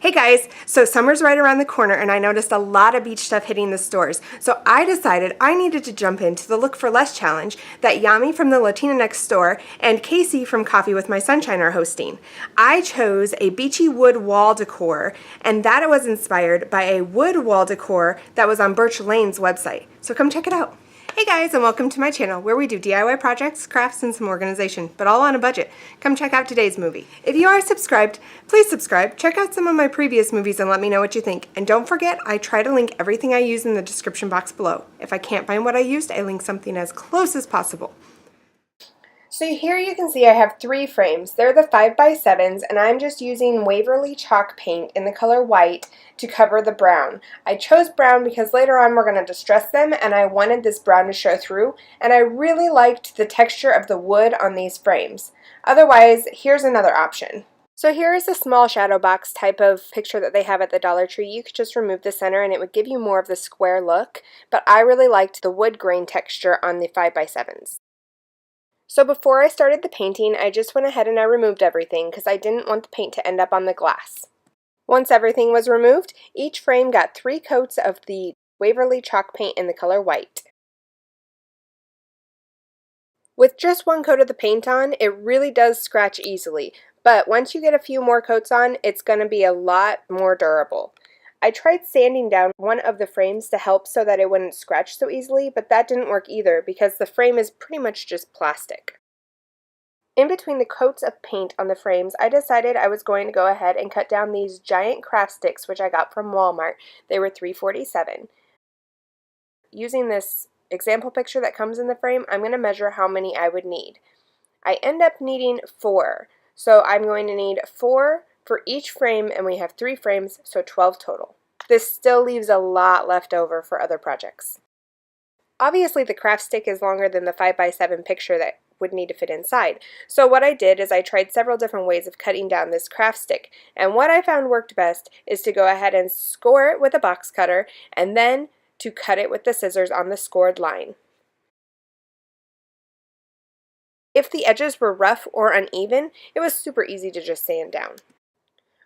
Hey guys, so summer's right around the corner and I noticed a lot of beach stuff hitting the stores. So I decided I needed to jump into the Look for Less challenge that Yami from the Latina next store and Casey from Coffee with My Sunshine are hosting. I chose a beachy wood wall decor, and that was inspired by a wood wall decor that was on Birch Lane's website. So come check it out. Hey guys, and welcome to my channel where we do DIY projects, crafts, and some organization, but all on a budget. Come check out today's movie. If you are subscribed, please subscribe, check out some of my previous movies and let me know what you think. And don't forget, I try to link everything I use in the description box below. If I can't find what I used, I link something as close as possible. So here you can see I have 3 frames. They're the 5x7s, and I'm just using Waverly chalk paint in the color white to cover the brown. I chose brown because later on we're going to distress them, and I wanted this brown to show through, and I really liked the texture of the wood on these frames. Otherwise, here's another option. So here is a small shadow box type of picture that they have at the Dollar Tree. You could just remove the center and it would give you more of the square look, but I really liked the wood grain texture on the 5x7s. So before I started the painting, I just went ahead and I removed everything because I didn't want the paint to end up on the glass. Once everything was removed, each frame got 3 coats of the Waverly chalk paint in the color white. With just 1 coat of the paint on, it really does scratch easily, but once you get a few more coats on, it's going to be a lot more durable. I tried sanding down one of the frames to help so that it wouldn't scratch so easily, but that didn't work either because the frame is pretty much just plastic. In between the coats of paint on the frames, I decided I was going to go ahead and cut down these giant craft sticks which I got from Walmart. They were $3.47. Using this example picture that comes in the frame, I'm going to measure how many I would need. I end up needing 4, so I'm going to need 4 for each frame, and we have 3 frames, so 12 total. This still leaves a lot left over for other projects. Obviously the craft stick is longer than the 5x7 picture that would need to fit inside, so what I did is I tried several different ways of cutting down this craft stick, and what I found worked best is to go ahead and score it with a box cutter and then to cut it with the scissors on the scored line. If the edges were rough or uneven, it was super easy to just sand down.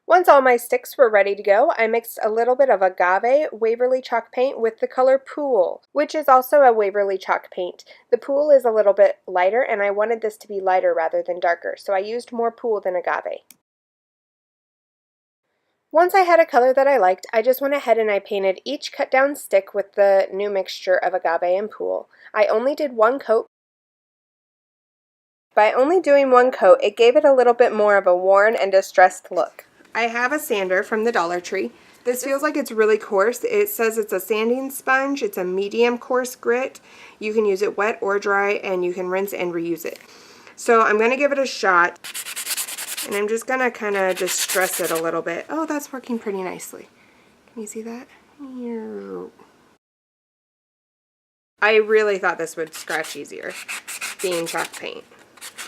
Once all my sticks were ready to go, I mixed a little bit of Agave Waverly chalk paint with the color Pool, which is also a Waverly chalk paint. The Pool is a little bit lighter, and I wanted this to be lighter rather than darker, so I used more Pool than Agave. Once I had a color that I liked, I just went ahead and I painted each cut down stick with the new mixture of Agave and Pool. I only did 1 coat. By only doing 1 coat, it gave it a little bit more of a worn and distressed look. I have a sander from the Dollar Tree. This feels like it's really coarse. It says it's a sanding sponge. It's a medium coarse grit. You can use it wet or dry, and you can rinse and reuse it. So I'm going to give it a shot, and I'm just going to kind of distress it a little bit. Oh, that's working pretty nicely. Can you see that? I really thought this would scratch easier, being chalk paint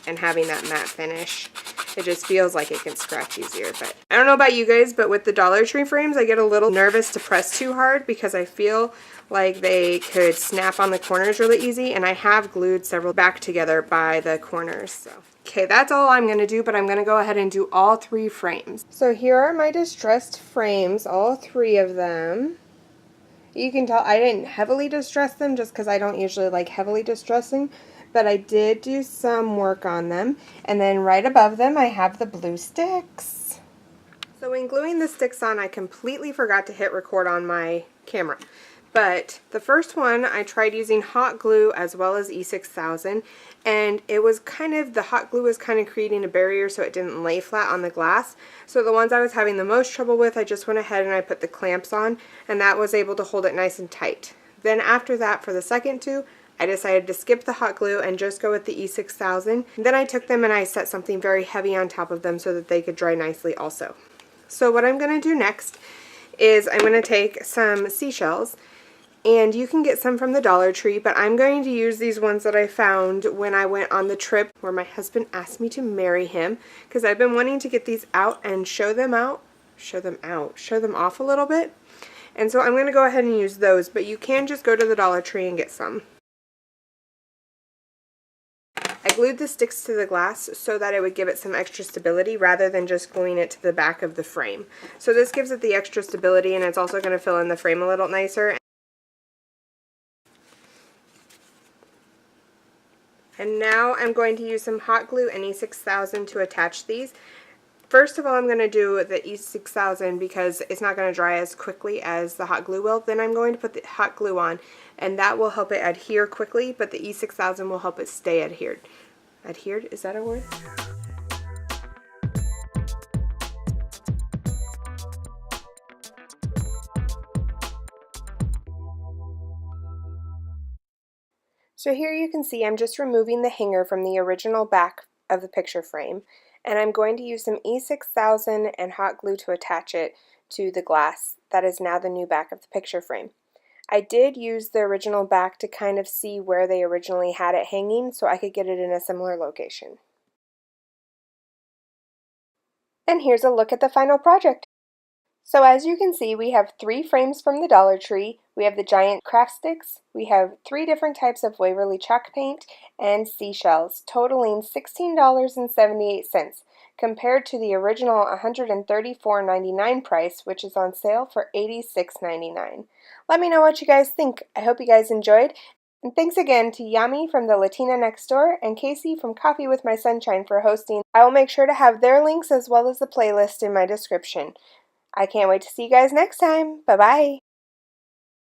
and having that matte finish. It just feels like it can scratch easier, but I don't know about you guys, but with the Dollar Tree frames, I get a little nervous to press too hard because I feel like they could snap on the corners really easy, and I have glued several back together by the corners. So, okay, that's all I'm going to do, but I'm going to go ahead and do all 3 frames. So here are my distressed frames, all 3 of them. You can tell I didn't heavily distress them just because I don't usually like heavily distressing, but I did do some work on them. And then right above them I have the blue sticks. So in gluing the sticks on, I completely forgot to hit record on my camera. But the first one I tried using hot glue as well as E6000, and it was the hot glue was kind of creating a barrier so it didn't lay flat on the glass. So the ones I was having the most trouble with, I just went ahead and I put the clamps on, and that was able to hold it nice and tight. Then after that, for the second 2, I decided to skip the hot glue and just go with the E6000. Then I took them and I set something very heavy on top of them so that they could dry nicely also. So what I'm going to do next is I'm going to take some seashells, and you can get some from the Dollar Tree, but I'm going to use these ones that I found when I went on the trip where my husband asked me to marry him, because I've been wanting to get these out and show them off a little bit. And so I'm going to go ahead and use those, but you can just go to the Dollar Tree and get some. I glued the sticks to the glass so that it would give it some extra stability rather than just gluing it to the back of the frame. So this gives it the extra stability, and it's also going to fill in the frame a little nicer. And now I'm going to use some hot glue and E6000 to attach these. First of all, I'm going to do the E6000 because it's not going to dry as quickly as the hot glue will. Then I'm going to put the hot glue on, and that will help it adhere quickly, but the E6000 will help it stay adhered. Adhered? Is that a word? So here you can see I'm just removing the hanger from the original back of the picture frame, and I'm going to use some E6000 and hot glue to attach it to the glass that is now the new back of the picture frame. I did use the original back to kind of see where they originally had it hanging so I could get it in a similar location. And here's a look at the final project. So as you can see, we have 3 frames from the Dollar Tree, we have the giant craft sticks, we have 3 different types of Waverly chalk paint, and seashells, totaling $16.78, compared to the original $134.99 price, which is on sale for $86.99. Let me know what you guys think. I hope you guys enjoyed. And thanks again to Yami from the Latina next door and Casey from Coffee with My Sunshine for hosting. I will make sure to have their links as well as the playlist in my description. I can't wait to see you guys next time. Bye-bye.